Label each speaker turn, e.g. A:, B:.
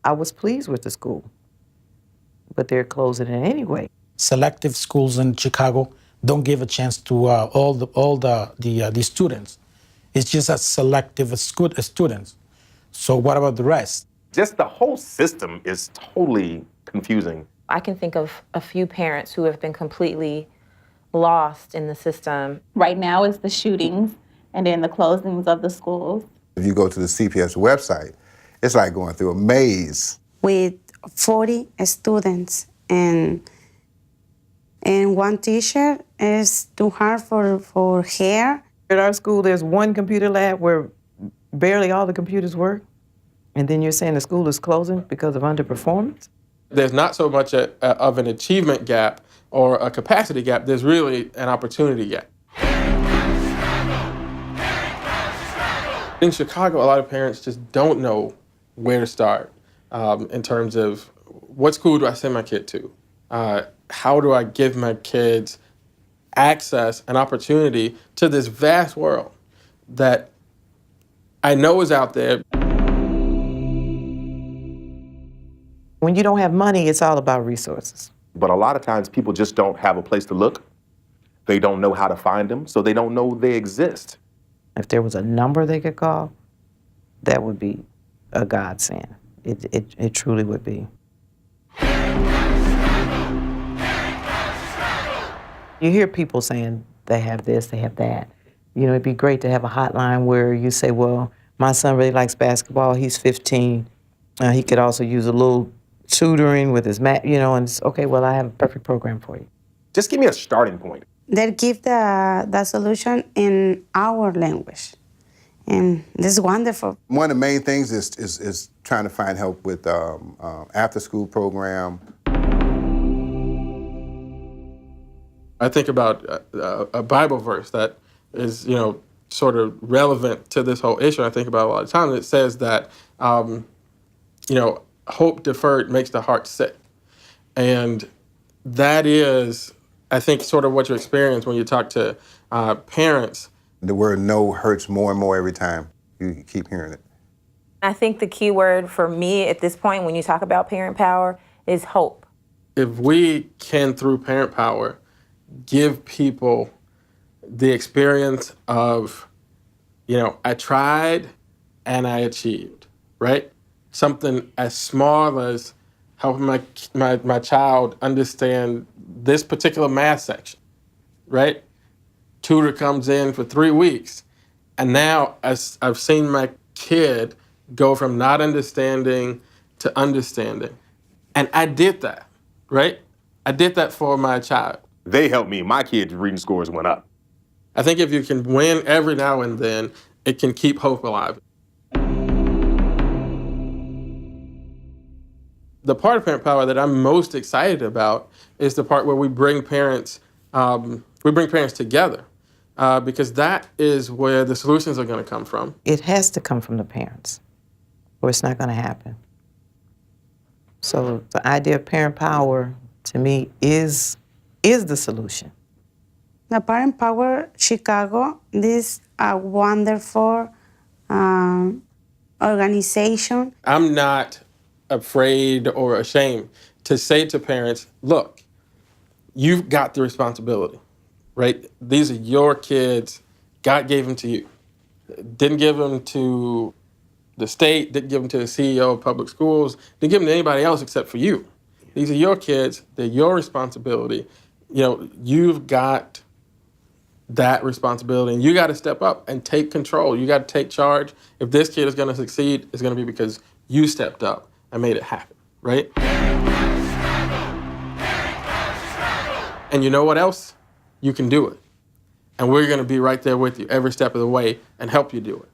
A: I was pleased with the school, but they're closing it anyway.
B: Selective schools in Chicago don't give a chance to all the students. It's just a selective students. So what about the rest?
C: Just the whole system is totally confusing.
D: I can think of a few parents who have been completely lost in the system.
E: Right now it's the shootings and then the closings of the schools.
F: If you go to the CPS website, it's like going through a maze.
G: With 40 students and one teacher is too hard for her.
A: At our school, there's one computer lab where barely all the computers work, and then you're saying the school is closing because of underperformance?
H: There's not so much of an achievement gap or a capacity gap, there's really an opportunity gap. In Chicago, a lot of parents just don't know where to start in terms of what school do I send my kid to? How do I give my kids access and opportunity to this vast world that I know is out there?
A: When you don't have money, it's all about resources.
C: But a lot of times people just don't have a place to look. They don't know how to find them, so they don't know they exist.
A: If there was a number they could call, that would be a godsend. It truly would be. You hear people saying they have this, they have that. You know, it'd be great to have a hotline where you say, well, my son really likes basketball, he's 15. He could also use a little tutoring with his math, you know, and it's, okay, well, I have a perfect program for you.
C: Just give me a starting point.
G: They give the solution in our language. And this is wonderful.
F: One of the main things is trying to find help with after-school program.
H: I think about a Bible verse that is, you know, sort of relevant to this whole issue. I think about a lot of times. It says that, you know, hope deferred makes the heart sick. And that is, I think, sort of what you experience when you talk to parents.
F: The word no hurts more and more every time you keep hearing it.
D: I think the key word for me at this point when you talk about parent power is hope.
H: If we can, through parent power, give people the experience of, you know, I tried and I achieved, right? Something as small as helping my child understand this particular math section, right? Tutor comes in for 3 weeks, and now as I've seen my kid go from not understanding to understanding. And I did that, right? I did that for my child.
C: They helped me. My kids' reading scores went up.
H: I think if you can win every now and then, it can keep hope alive. The part of parent power that I'm most excited about is the part where we bring parents together, because that is where the solutions are going to come from.
A: It has to come from the parents, or it's not going to happen. So the idea of parent power, to me, is the solution.
G: The Parent Power Chicago, this a wonderful organization.
H: I'm not afraid or ashamed to say to parents, look, you've got the responsibility, right? These are your kids. God gave them to you. Didn't give them to the state, didn't give them to the CEO of public schools, didn't give them to anybody else except for you. These are your kids. They're your responsibility. You know, you've got that responsibility, and you got to step up and take control. You got to take charge. If this kid is going to succeed, it's going to be because you stepped up and made it happen, right? And you know what else? You can do it. And we're going to be right there with you every step of the way and help you do it.